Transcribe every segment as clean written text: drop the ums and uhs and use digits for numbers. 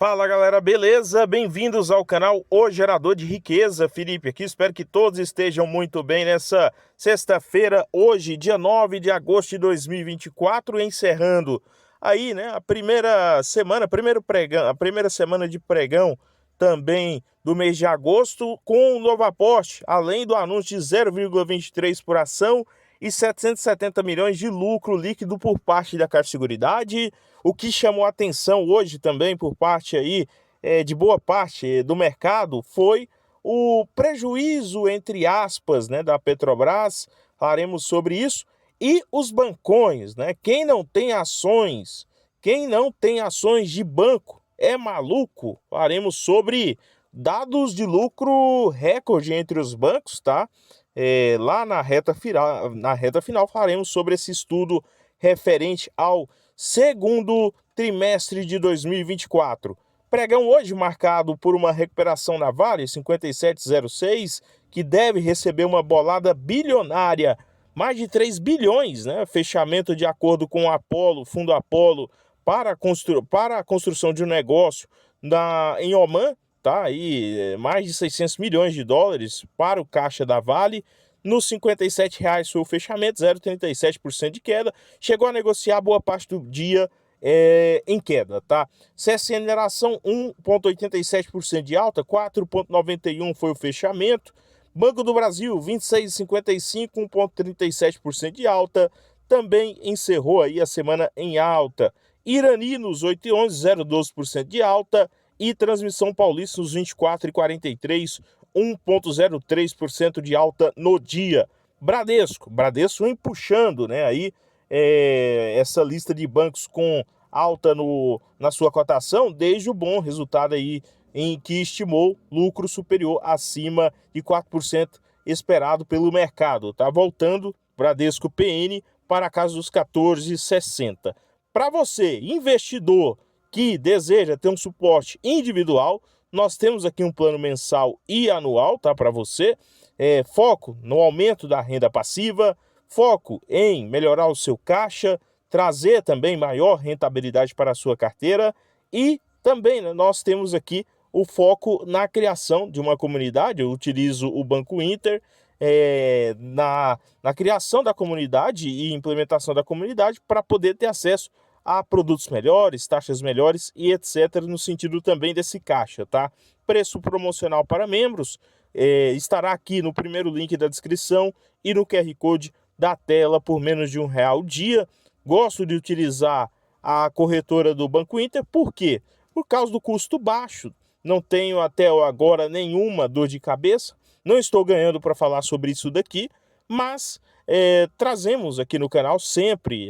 Fala galera, beleza? Bem-vindos ao canal O Gerador de Riqueza. Felipe aqui, espero que todos estejam muito bem nessa sexta-feira, hoje, dia 9 de agosto de 2024, encerrando aí, né, a primeira semana, a primeira semana de pregão também do mês de agosto, com um novo aporte, além do anúncio de 0,23 por ação e 770 milhões de lucro líquido por parte da Caixa Seguridade. O que chamou a atenção hoje também por parte aí de boa parte do mercado foi o prejuízo, entre aspas, né, da Petrobras. Falaremos sobre isso. E os bancões, né? Quem não tem ações de banco é maluco. Falaremos sobre dados de lucro recorde entre os bancos, tá? Lá na reta final falaremos sobre esse estudo referente ao segundo trimestre de 2024. Pregão hoje marcado por uma recuperação na Vale 5706, que deve receber uma bolada bilionária, mais de 3 bilhões, né? Fechamento de acordo com o Apollo, Fundo Apollo, para a construção de um negócio em Omã, tá? Aí, mais de 600 milhões de dólares para o caixa da Vale. Nos R$ 57,00 foi o fechamento, 0,37% de queda. Chegou a negociar boa parte do dia em queda, tá? CSN Mineração, 1,87% de alta, 4,91% foi o fechamento. Banco do Brasil, 26,55%, 1,37% de alta. Também encerrou aí a semana em alta. Iraninos, 8,11%, 0,12% de alta. E Transmissão Paulista, nos 24,43%, 1,03% de alta no dia. Bradesco vem puxando, né, aí essa lista de bancos com alta na sua cotação desde o bom resultado aí em que estimou lucro superior acima de 4% esperado pelo mercado. Tá voltando Bradesco PN para a casa dos 14,60. Para você, investidor que deseja ter um suporte individual, nós temos aqui um plano mensal e anual, tá, para você. Foco no aumento da renda passiva, foco em melhorar o seu caixa, trazer também maior rentabilidade para a sua carteira e também, né, nós temos aqui o foco na criação de uma comunidade. Eu utilizo o Banco Inter na criação da comunidade e implementação da comunidade para poder ter acesso a produtos melhores, taxas melhores e etc. no sentido também desse caixa, tá? Preço promocional para membros estará aqui no primeiro link da descrição e no QR Code da tela por menos de R$1 o dia. Gosto de utilizar a corretora do Banco Inter, por quê? Por causa do custo baixo. Não tenho até agora nenhuma dor de cabeça, não estou ganhando para falar sobre isso daqui, mas trazemos aqui no canal sempre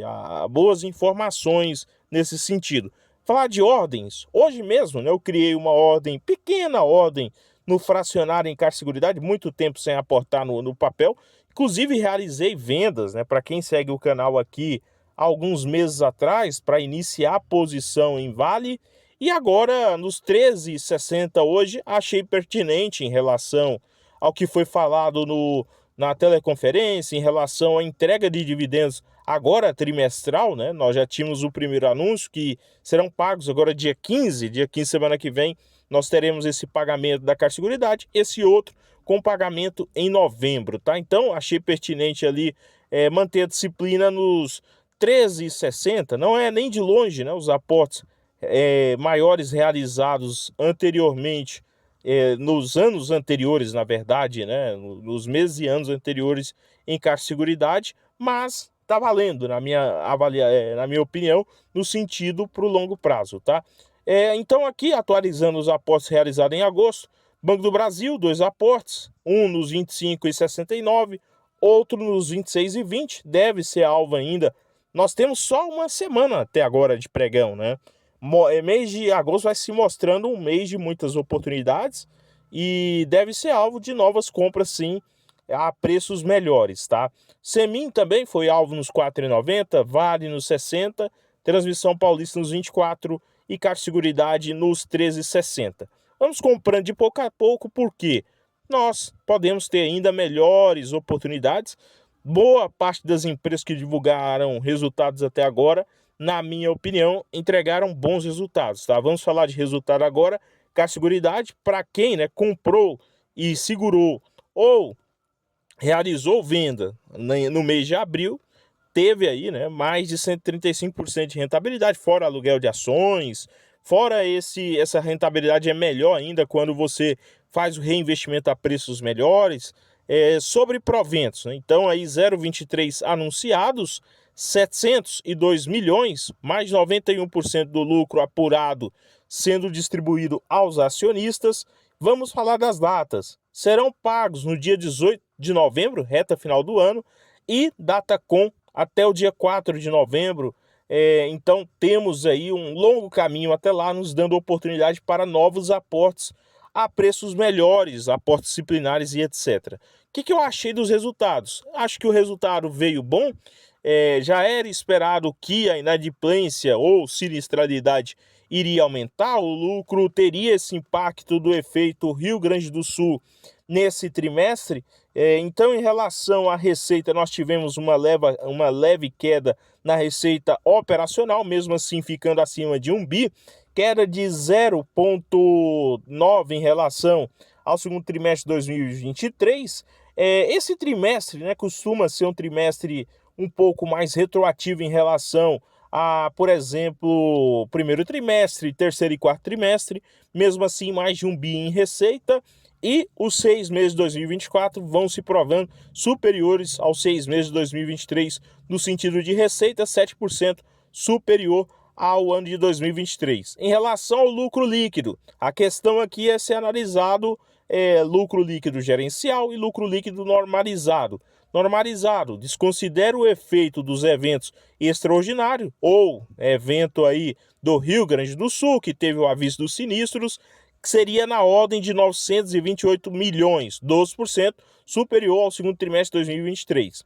boas informações nesse sentido. Falar de ordens, hoje mesmo, né, eu criei uma ordem, pequena ordem, no fracionário em Caixa Seguridade, muito tempo sem aportar no papel. Inclusive realizei vendas, né, para quem segue o canal aqui alguns meses atrás, para iniciar a posição em Vale. E agora, nos 13,60 hoje, achei pertinente em relação ao que foi falado na teleconferência, em relação à entrega de dividendos agora trimestral, né? Nós já tínhamos o primeiro anúncio que serão pagos agora dia 15 semana que vem, nós teremos esse pagamento da Caixa Seguridade, esse outro com pagamento em novembro, tá? Então, achei pertinente ali manter a disciplina nos 13,60, não é nem de longe, né, os aportes maiores realizados anteriormente, nos anos anteriores, na verdade, né, nos meses e anos anteriores em Caixa Seguridade, mas tá valendo, na minha opinião, no sentido para o longo prazo, tá? Então aqui, atualizando os aportes realizados em agosto, Banco do Brasil, 2 aportes, um nos 25,69, outro nos 26,20, deve ser alvo ainda. Nós temos só uma semana até agora de pregão, né? Mês de agosto vai se mostrando um mês de muitas oportunidades e deve ser alvo de novas compras, sim, a preços melhores, tá? Semin também foi alvo nos 4,90, Vale nos 60, Transmissão Paulista nos 24 e Caixa Seguridade nos 13,60. Vamos comprando de pouco a pouco, porque nós podemos ter ainda melhores oportunidades. Boa parte das empresas que divulgaram resultados até agora na minha opinião, entregaram bons resultados, tá? Vamos falar de resultado agora. Caixa Seguridade, para quem, né, comprou e segurou ou realizou venda no mês de abril, teve aí, né, mais de 135% de rentabilidade, fora aluguel de ações, fora essa rentabilidade é melhor ainda quando você faz o reinvestimento a preços melhores, sobre proventos, né? Então aí 0,23 anunciados, 702 milhões, mais 91% do lucro apurado sendo distribuído aos acionistas. Vamos falar das datas. Serão pagos no dia 18 de novembro, reta final do ano, e data com até o dia 4 de novembro. Então temos aí um longo caminho até lá, nos dando oportunidade para novos aportes a preços melhores, aportes disciplinares e etc. O que eu achei dos resultados? Acho que o resultado veio bom. Já era esperado que a inadimplência ou sinistralidade iria aumentar, o lucro teria esse impacto do efeito Rio Grande do Sul nesse trimestre. Então, em relação à receita, nós tivemos uma leve queda na receita operacional, mesmo assim ficando acima de 1 bi, queda de 0,9 em relação ao segundo trimestre de 2023. Esse trimestre, né, costuma ser um trimestre um pouco mais retroativo em relação a, por exemplo, primeiro trimestre, terceiro e quarto trimestre, mesmo assim mais de 1 bi em receita, e os 6 meses de 2024 vão se provando superiores aos 6 meses de 2023, no sentido de receita, 7% superior ao ano de 2023. Em relação ao lucro líquido, a questão aqui é ser analisado lucro líquido gerencial e lucro líquido normalizado. Normalizado, desconsidera o efeito dos eventos extraordinários ou evento aí do Rio Grande do Sul, que teve o aviso dos sinistros, que seria na ordem de 928 milhões, 12% superior ao segundo trimestre de 2023.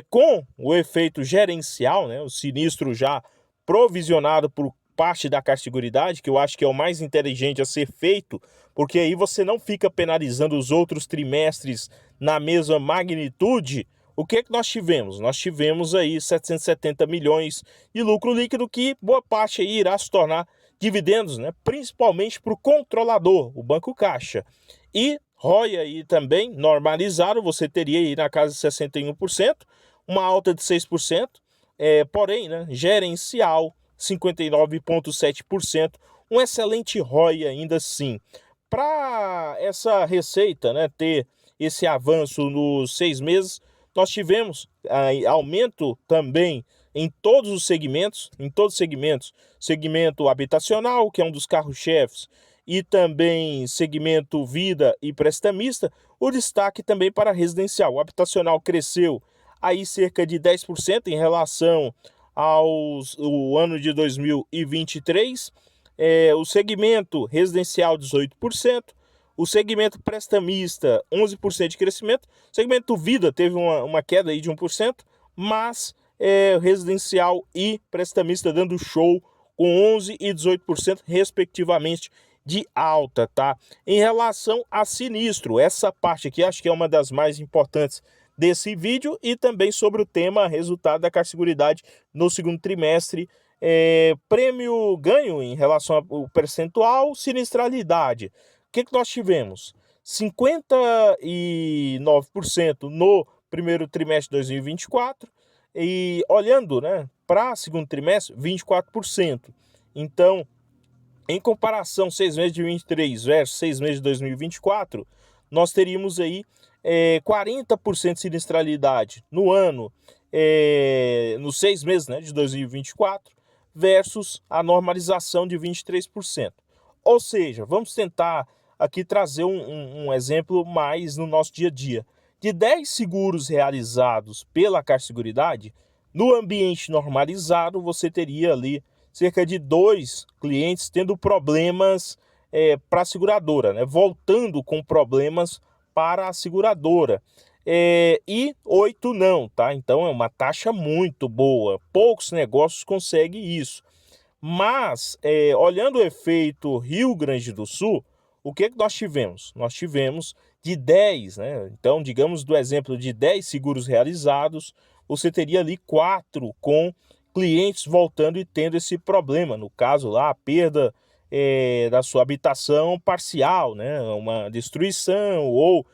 Com o efeito gerencial, né, o sinistro já provisionado por parte da Caixa Seguridade, que eu acho que é o mais inteligente a ser feito, porque aí você não fica penalizando os outros trimestres na mesma magnitude. O que nós tivemos? Nós tivemos aí 770 milhões de lucro líquido, que boa parte aí irá se tornar dividendos, né? Principalmente para o controlador, o Banco Caixa. E ROI aí também normalizado, você teria aí na casa de 61%, uma alta de 6%, porém, né, gerencial 59,7%, um excelente ROI ainda assim. Para essa receita, né, ter esse avanço nos 6 meses, nós tivemos aumento também em todos os segmentos, segmento habitacional, que é um dos carros-chefes, e também segmento vida e prestamista, o destaque também para residencial. O habitacional cresceu aí cerca de 10% em relação ao ano de 2023, o segmento residencial 18%, o segmento prestamista 11% de crescimento, o segmento vida teve uma queda aí de 1%, mas residencial e prestamista dando show com 11% e 18% respectivamente de alta, tá? Em relação a sinistro, essa parte aqui acho que é uma das mais importantes desse vídeo, e também sobre o tema resultado da Caixa Seguridade no segundo trimestre, prêmio ganho em relação ao percentual, sinistralidade. O que nós tivemos? 59% no primeiro trimestre de 2024, e olhando, né, para segundo trimestre, 24%. Então, em comparação, 6 meses de 2023 versus 6 meses de 2024, nós teríamos aí 40% de sinistralidade no ano, nos 6 meses, né, de 2024, versus a normalização de 23%. Ou seja, vamos tentar aqui trazer um exemplo mais no nosso dia a dia. De 10 seguros realizados pela Caixa Seguridade, no ambiente normalizado, você teria ali cerca de 2 clientes tendo problemas para a seguradora, né? Voltando com problemas para a seguradora. E 8 não, tá? Então é uma taxa muito boa. Poucos negócios conseguem isso. Mas, olhando o efeito Rio Grande do Sul, o que nós tivemos? Nós tivemos de 10, né? Então, digamos do exemplo de 10 seguros realizados, você teria ali 4 com clientes voltando e tendo esse problema, no caso lá, a perda da sua habitação parcial, né, uma destruição, ou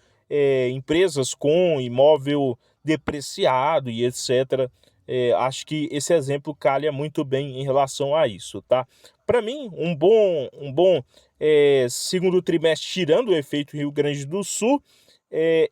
empresas com imóvel depreciado e etc. Acho que esse exemplo calha muito bem em relação a isso, tá? Para mim, um bom segundo trimestre, tirando o efeito Rio Grande do Sul,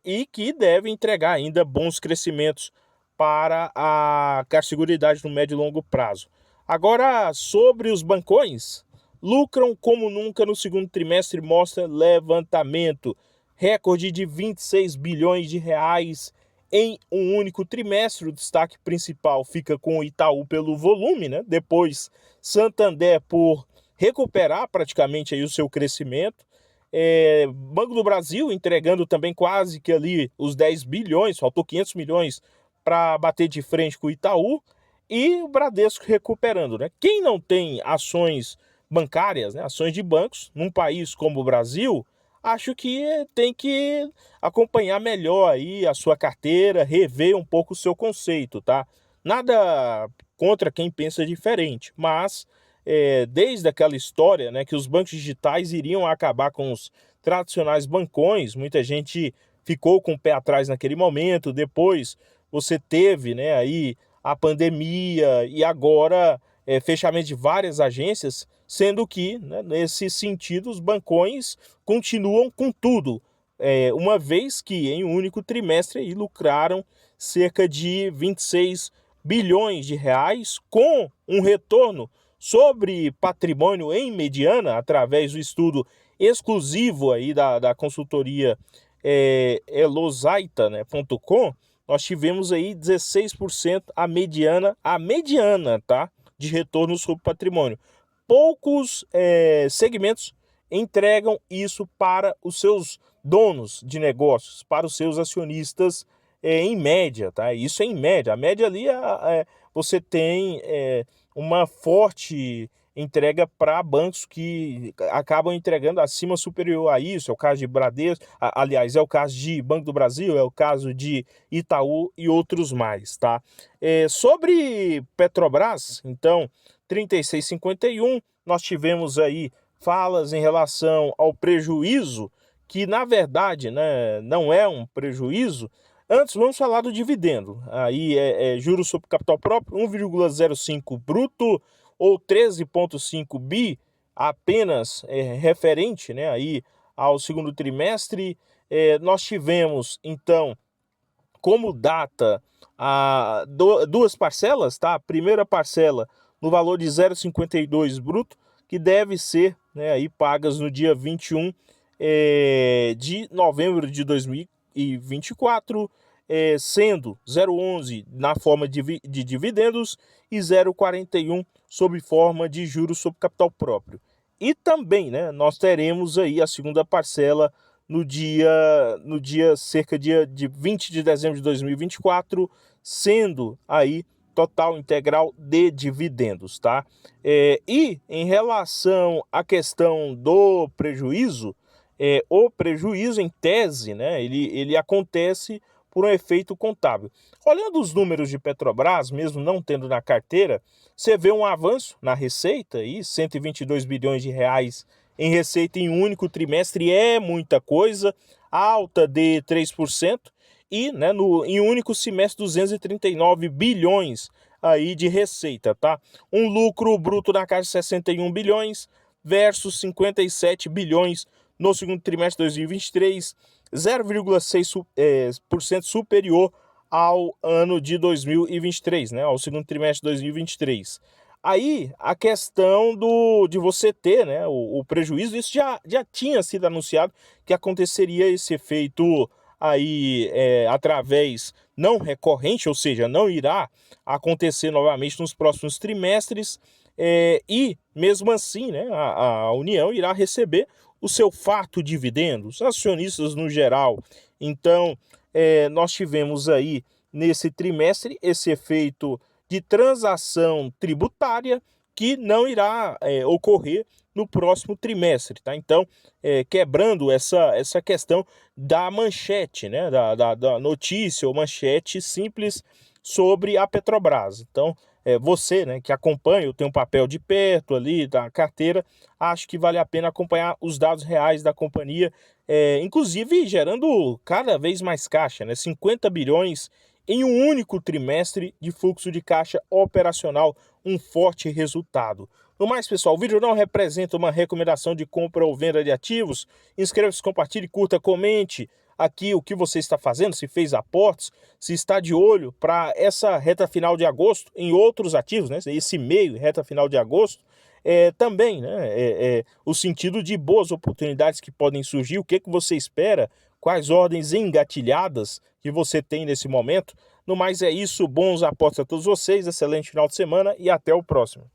e que deve entregar ainda bons crescimentos para a Carseguridade no médio e longo prazo. Agora, sobre os bancões, lucram como nunca no segundo trimestre, mostra levantamento. Recorde de 26 bilhões de reais em um único trimestre. O destaque principal fica com o Itaú pelo volume, né? Depois Santander por recuperar praticamente aí o seu crescimento. Banco do Brasil entregando também quase que ali os 10 bilhões, faltou 500 milhões para bater de frente com o Itaú, e o Bradesco recuperando, né? Quem não tem ações bancárias, né, ações de bancos, num país como o Brasil, acho que tem que acompanhar melhor aí a sua carteira, rever um pouco o seu conceito, tá? Nada contra quem pensa diferente, mas desde aquela história, né, que os bancos digitais iriam acabar com os tradicionais bancões, muita gente ficou com o pé atrás naquele momento. Depois você teve, né, aí a pandemia e agora fechamento de várias agências, sendo que, né, nesse sentido, os bancões continuam com tudo, uma vez que em um único trimestre aí lucraram cerca de 26 bilhões de reais, com um retorno sobre patrimônio em mediana, através do estudo exclusivo aí da consultoria elosaita, né, .com. Nós tivemos aí 16% a mediana, tá, de retorno sobre patrimônio. Poucos segmentos entregam isso para os seus donos de negócios, para os seus acionistas, em média, tá? Isso é em média. A média ali você tem uma forte entrega para bancos que acabam entregando acima, superior a isso. É o caso de Bradesco, aliás, é o caso de Banco do Brasil, é o caso de Itaú e outros mais, tá? Sobre Petrobras, então, 36,51, nós tivemos aí falas em relação ao prejuízo, que na verdade, né, não é um prejuízo. Antes, vamos falar do dividendo. Aí juros sobre capital próprio, 1,05 bruto, ou 13,5 bi, apenas referente, né, aí ao segundo trimestre. Nós tivemos, então, como data duas parcelas, tá? A primeira parcela no valor de 0,52 bruto, que deve ser, né, aí pagas no dia 21 de novembro de 2024, sendo 0,11 na forma de dividendos e 0,41 sob forma de juros sobre capital próprio. E também, né, nós teremos aí a segunda parcela no dia cerca de 20 de dezembro de 2024, sendo aí total integral de dividendos, tá? E em relação à questão do prejuízo, o prejuízo em tese, né, ele acontece por um efeito contábil. Olhando os números de Petrobras, mesmo não tendo na carteira, você vê um avanço na receita, aí, 122 bilhões de reais em receita em um único trimestre é muita coisa, alta de 3%, e, né, em um único semestre 239 bilhões aí de receita, tá? Um lucro bruto na casa de 61 bilhões versus 57 bilhões no segundo trimestre de 2023, 0,6% superior ao ano de 2023, né, ao segundo trimestre de 2023. Aí a questão de você ter, né, o prejuízo, isso já tinha sido anunciado que aconteceria esse efeito aí através não recorrente, ou seja, não irá acontecer novamente nos próximos trimestres, e mesmo assim, né, a União irá receber o seu farto dividendo, os acionistas no geral. Então, nós tivemos aí nesse trimestre esse efeito de transação tributária que não irá ocorrer no próximo trimestre, tá? Então, quebrando essa questão da manchete, né, da notícia ou manchete simples sobre a Petrobras. Então, você, né, que acompanha, eu tenho um papel de perto ali da carteira, acho que vale a pena acompanhar os dados reais da companhia, inclusive gerando cada vez mais caixa, né, 50 bilhões em um único trimestre de fluxo de caixa operacional, um forte resultado. No mais, pessoal, o vídeo não representa uma recomendação de compra ou venda de ativos. Inscreva-se, compartilhe, curta, comente aqui o que você está fazendo, se fez aportes, se está de olho para essa reta final de agosto em outros ativos, né? Esse meio, reta final de agosto, também, né? O sentido de boas oportunidades que podem surgir, o que você espera, quais ordens engatilhadas que você tem nesse momento. No mais é isso, bons aportes a todos vocês, excelente final de semana e até o próximo.